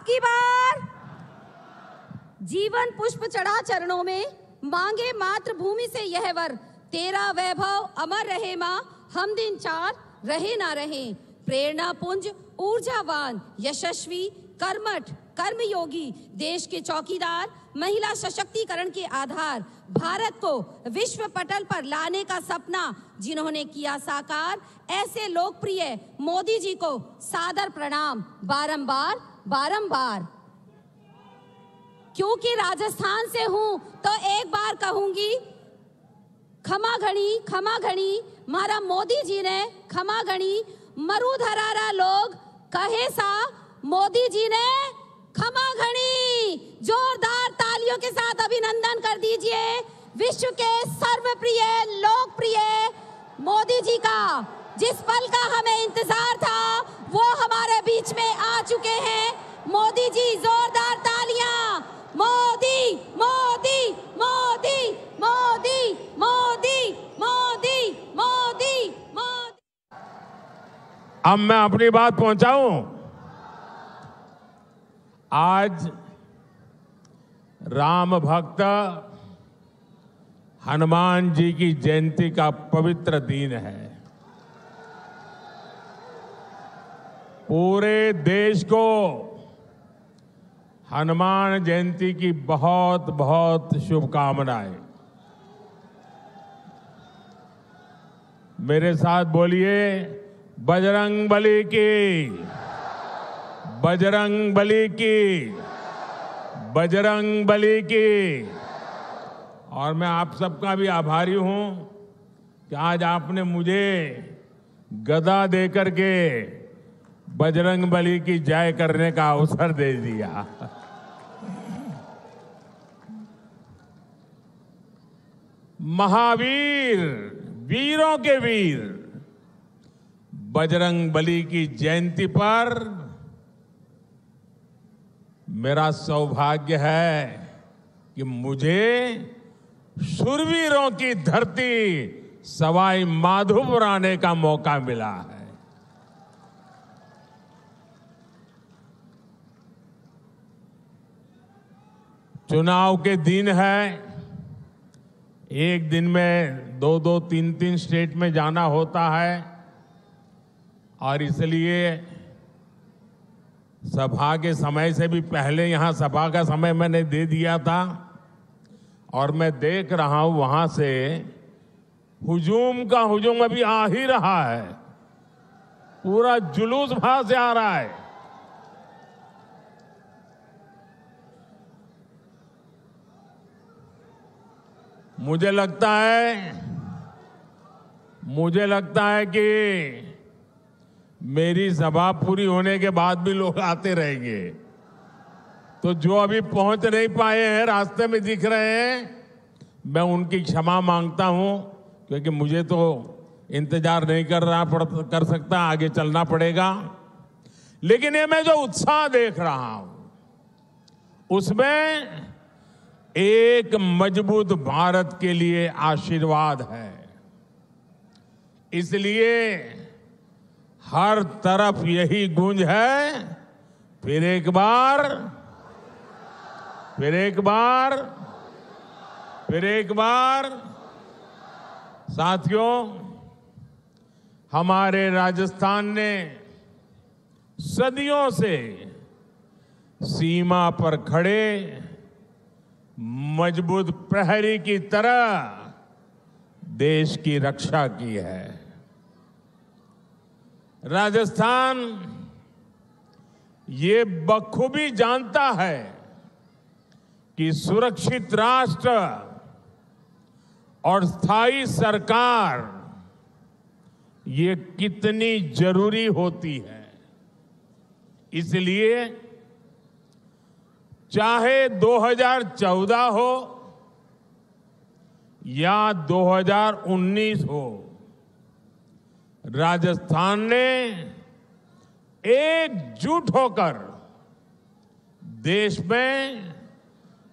अब की बार जीवन पुष्प चढ़ा चरणों में, मांगे मातृभूमि से यह वर, तेरा वैभव अमर रहे मां, हम दिन चार रहे ना रहे। प्रेरणा पुंज, ऊर्जावान, यशस्वी, कर्मठ, कर्मयोगी, देश के चौकीदार, महिला सशक्तिकरण के आधार, भारत को विश्व पटल पर लाने का सपना जिन्होंने किया साकार, ऐसे लोकप्रिय मोदी जी को सादर प्रणाम बारंबार बारंबार। क्योंकि राजस्थान से हूं तो एक बार कहूंगी, खमा घणी मारा मोदी जी ने खमा घणी, मरुधरारा लोग कहे सा मोदी जी ने खमा घणी। जोरदार तालियों के साथ अभिनंदन कर दीजिए विश्व के सर्वप्रिय लोकप्रिय मोदी जी का। जिस पल का हमें इंतजार था वो हमारे बीच में आ चुके हैं। मोदी जी, जोरदार तालियां। मोदी मोदी मोदी मोदी मोदी मोदी मोदी मोदी। अब मैं अपनी बात पहुंचाऊं। आज राम भक्त हनुमान जी की जयंती का पवित्र दिन है। पूरे देश को हनुमान जयंती की बहुत बहुत शुभकामनाएं। मेरे साथ बोलिए, बजरंग बली की, बजरंग बली की, बजरंग बली की। और मैं आप सबका भी आभारी हूं कि आज आपने मुझे गदा देकर के बजरंग बली की जय करने का अवसर दे दिया। महावीर, वीरों के वीर बजरंग बली की जयंती पर मेरा सौभाग्य है कि मुझे शूरवीरों की धरती सवाई माधोपुर आने का मौका मिला है। चुनाव के दिन है, एक दिन में 2-2, 3-3 स्टेट में जाना होता है और इसलिए सभा के समय से भी पहले यहां सभा का समय मैंने दे दिया था और मैं देख रहा हूं वहां से हुजूम का हुजूम अभी आ ही रहा है। पूरा जुलूस वहां से आ रहा है। मुझे लगता है कि मेरी सभा पूरी होने के बाद भी लोग आते रहेंगे। तो जो अभी पहुंच नहीं पाए हैं, रास्ते में दिख रहे हैं, मैं उनकी क्षमा मांगता हूं, क्योंकि मुझे तो इंतजार नहीं कर सकता, आगे चलना पड़ेगा। लेकिन ये मैं जो उत्साह देख रहा हूं उसमें एक मजबूत भारत के लिए आशीर्वाद है। इसलिए हर तरफ यही गूंज है, फिर एक बार, फिर एक बार, फिर एक बार। साथियों, हमारे राजस्थान ने सदियों से सीमा पर खड़े मजबूत प्रहरी की तरह देश की रक्षा की है। राजस्थान ये बखूबी जानता है कि सुरक्षित राष्ट्र और स्थायी सरकार ये कितनी जरूरी होती है। इसलिए चाहे 2014 हो या 2019 हो, राजस्थान ने एकजुट होकर देश में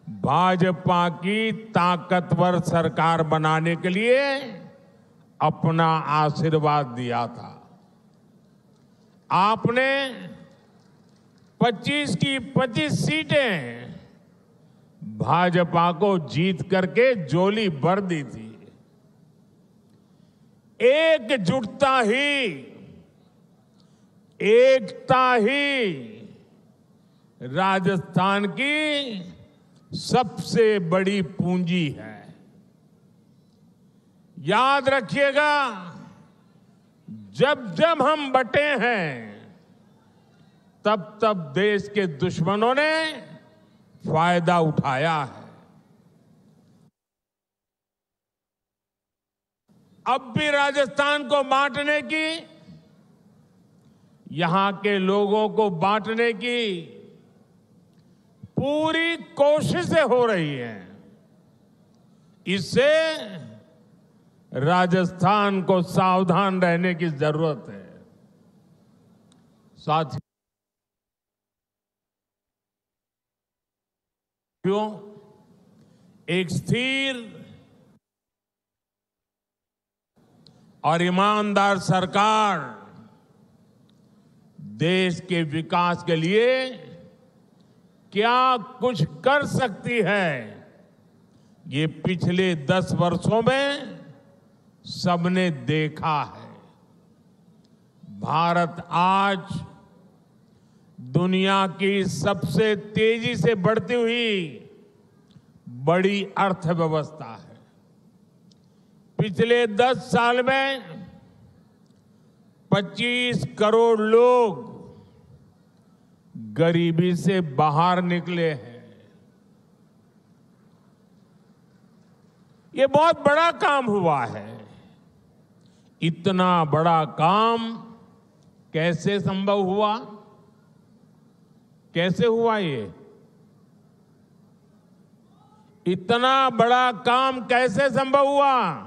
भाजपा की ताकतवर सरकार बनाने के लिए अपना आशीर्वाद दिया था। आपने 25 की 25 सीटें भाजपा को जीत करके झोली भर दी थी। एकजुटता ही, एकता ही राजस्थान की सबसे बड़ी पूंजी है। याद रखिएगा, जब जब हम बंटे हैं तब तब देश के दुश्मनों ने फायदा उठाया है। अब भी राजस्थान को बांटने की, यहां के लोगों को बांटने की पूरी कोशिशें हो रही हैं। इससे राजस्थान को सावधान रहने की जरूरत है। साथियों, एक स्थिर और ईमानदार सरकार देश के विकास के लिए क्या कुछ कर सकती है, ये पिछले 10 वर्षों में सबने देखा है। भारत आज दुनिया की सबसे तेजी से बढ़ती हुई बड़ी अर्थव्यवस्था है। पिछले 10 साल में 25 करोड़ लोग गरीबी से बाहर निकले हैं। ये बहुत बड़ा काम हुआ है। इतना बड़ा काम कैसे संभव हुआ? कैसे हुआ ये? इतना बड़ा काम कैसे संभव हुआ?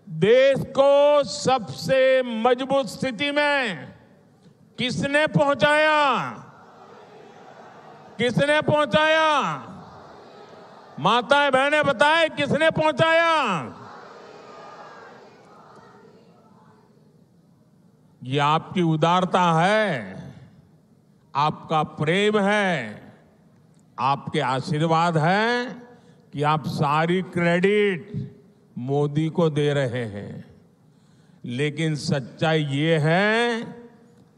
देश को सबसे मजबूत स्थिति में किसने पहुंचाया? किसने पहुंचाया? माताएं बहनें बताएं, किसने पहुंचाया? ये आपकी उदारता है, आपका प्रेम है, आपके आशीर्वाद है कि आप सारी क्रेडिट मोदी को दे रहे हैं। लेकिन सच्चाई ये है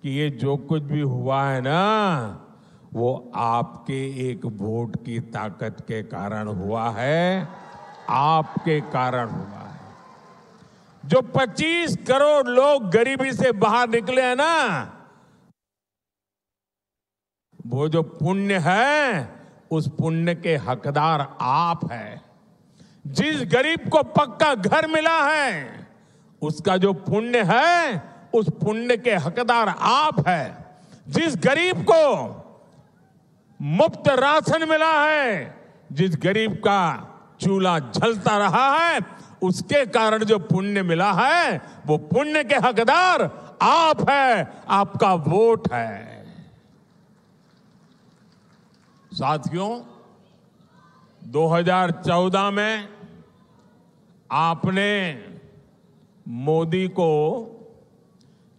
कि ये जो कुछ भी हुआ है ना, वो आपके एक वोट की ताकत के कारण हुआ है, आपके कारण हुआ है। जो 25 करोड़ लोग गरीबी से बाहर निकले हैं ना, वो जो पुण्य है, उस पुण्य के हकदार आप हैं। जिस गरीब को पक्का घर मिला है, उसका जो पुण्य है, उस पुण्य के हकदार आप हैं। जिस गरीब को मुफ्त राशन मिला है, जिस गरीब का चूल्हा जलता रहा है, उसके कारण जो पुण्य मिला है, वो पुण्य के हकदार आप हैं, आपका वोट है। साथियों, 2014 में आपने मोदी को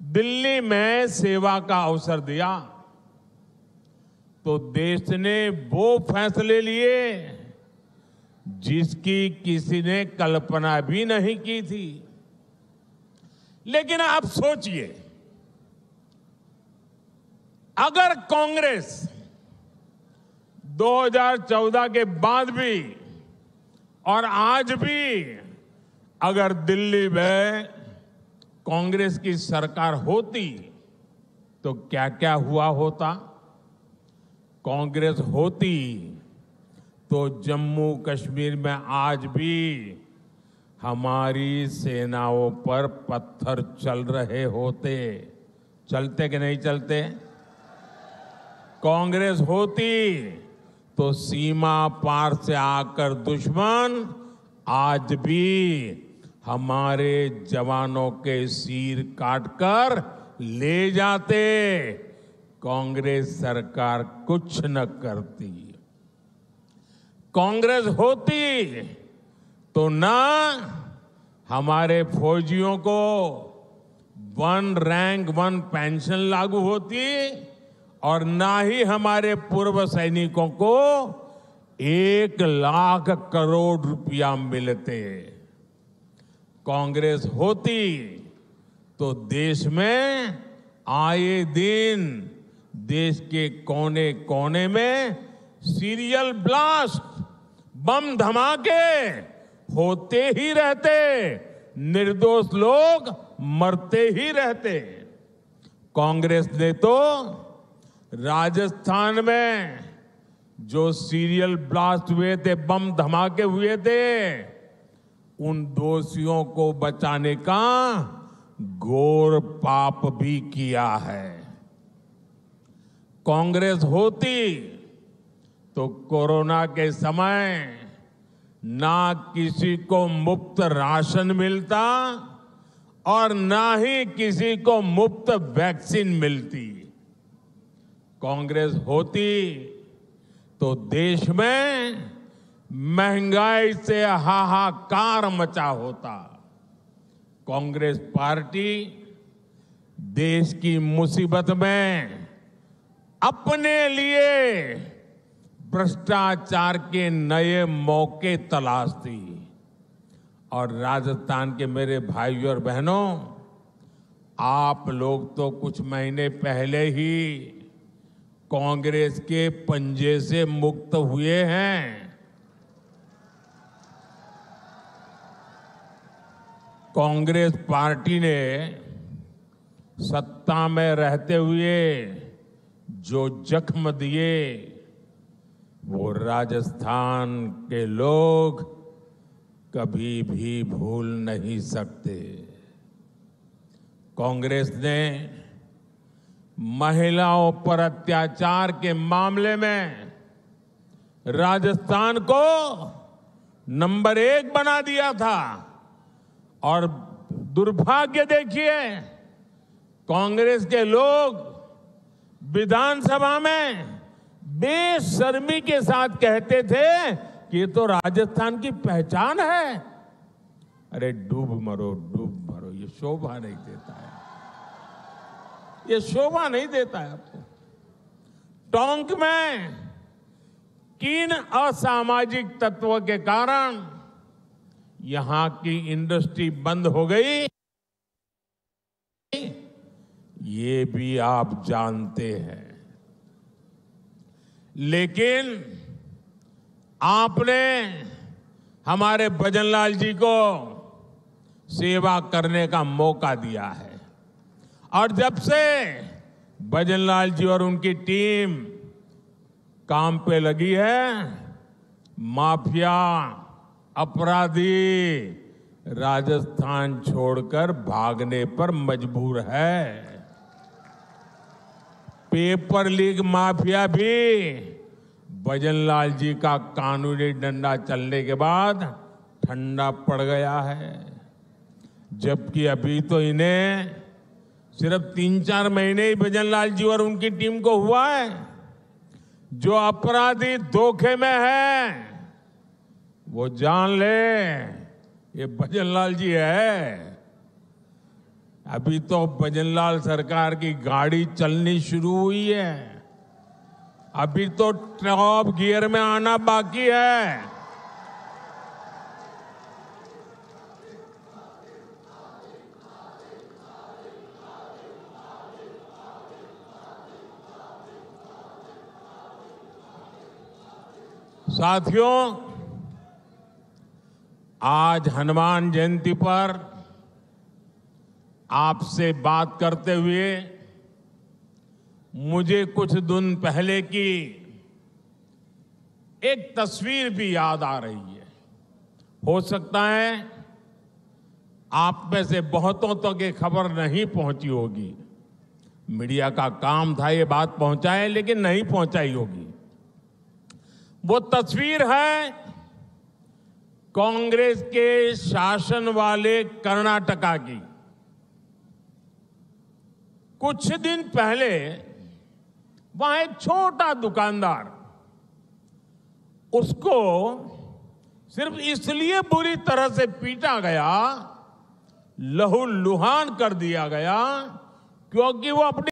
दिल्ली में सेवा का अवसर दिया, तो देश ने वो फैसले लिए जिसकी किसी ने कल्पना भी नहीं की थी। लेकिन आप सोचिए, अगर कांग्रेस 2014 के बाद भी और आज भी अगर दिल्ली में कांग्रेस की सरकार होती, तो क्या क्या हुआ होता? कांग्रेस होती तो जम्मू कश्मीर में आज भी हमारी सेनाओं पर पत्थर चल रहे होते। चलते कि नहीं चलते? कांग्रेस होती तो सीमा पार से आकर दुश्मन आज भी हमारे जवानों के सिर काटकर ले जाते। कांग्रेस सरकार कुछ न करती। कांग्रेस होती तो ना हमारे फौजियों को 1 रैंक 1 पेंशन लागू होती और ना ही हमारे पूर्व सैनिकों को 1 लाख करोड़ रुपया मिलते। कांग्रेस होती तो देश में आए दिन देश के कोने कोने में सीरियल ब्लास्ट, बम धमाके होते ही रहते, निर्दोष लोग मरते ही रहते। कांग्रेस ने तो राजस्थान में जो सीरियल ब्लास्ट हुए थे, बम धमाके हुए थे, उन दोषियों को बचाने का घोर पाप भी किया है। कांग्रेस होती तो कोरोना के समय ना किसी को मुफ्त राशन मिलता और ना ही किसी को मुफ्त वैक्सीन मिलती। कांग्रेस होती तो देश में महंगाई से हाहाकार मचा होता। कांग्रेस पार्टी देश की मुसीबत में अपने लिए भ्रष्टाचार के नए मौके तलाशती। और राजस्थान के मेरे भाइयों और बहनों, आप लोग तो कुछ महीने पहले ही कांग्रेस के पंजे से मुक्त हुए हैं। कांग्रेस पार्टी ने सत्ता में रहते हुए जो जख्म दिए वो राजस्थान के लोग कभी भी भूल नहीं सकते। कांग्रेस ने महिलाओं पर अत्याचार के मामले में राजस्थान को नंबर 1 बना दिया था। और दुर्भाग्य देखिए, कांग्रेस के लोग विधानसभा में बेशर्मी के साथ कहते थे कि ये तो राजस्थान की पहचान है। अरे डूब मरो, ये शोभा नहीं देता है, ये शोभा नहीं देता है आपको। टोंक में किन असामाजिक तत्व के कारण यहां की इंडस्ट्री बंद हो गई, ये भी आप जानते हैं। लेकिन आपने हमारे भजनलाल जी को सेवा करने का मौका दिया है। और जब से भजनलाल जी और उनकी टीम काम पे लगी है, माफिया अपराधी राजस्थान छोड़कर भागने पर मजबूर है। पेपर लीक माफिया भी भजनलाल जी का कानूनी डंडा चलने के बाद ठंडा पड़ गया है। जबकि अभी तो इन्हें सिर्फ 3-4 महीने ही भजनलाल जी और उनकी टीम को हुआ है। जो अपराधी धोखे में है वो जान ले, ये भजनलाल जी है। अभी तो भजनलाल सरकार की गाड़ी चलनी शुरू हुई है, अभी तो टॉप गियर में आना बाकी है। साथियों, आज हनुमान जयंती पर आपसे बात करते हुए मुझे कुछ दिन पहले की एक तस्वीर भी याद आ रही है। हो सकता है आप में से बहुतों तक ये खबर नहीं पहुंची होगी। मीडिया का काम था ये बात पहुंचाए, लेकिन नहीं पहुंचाई होगी। वो तस्वीर है कांग्रेस के शासन वाले कर्नाटका की। कुछ दिन पहले वहां एक छोटा दुकानदार, उसको सिर्फ इसलिए बुरी तरह से पीटा गया लहूलुहान कर दिया गया, क्योंकि वो अपनी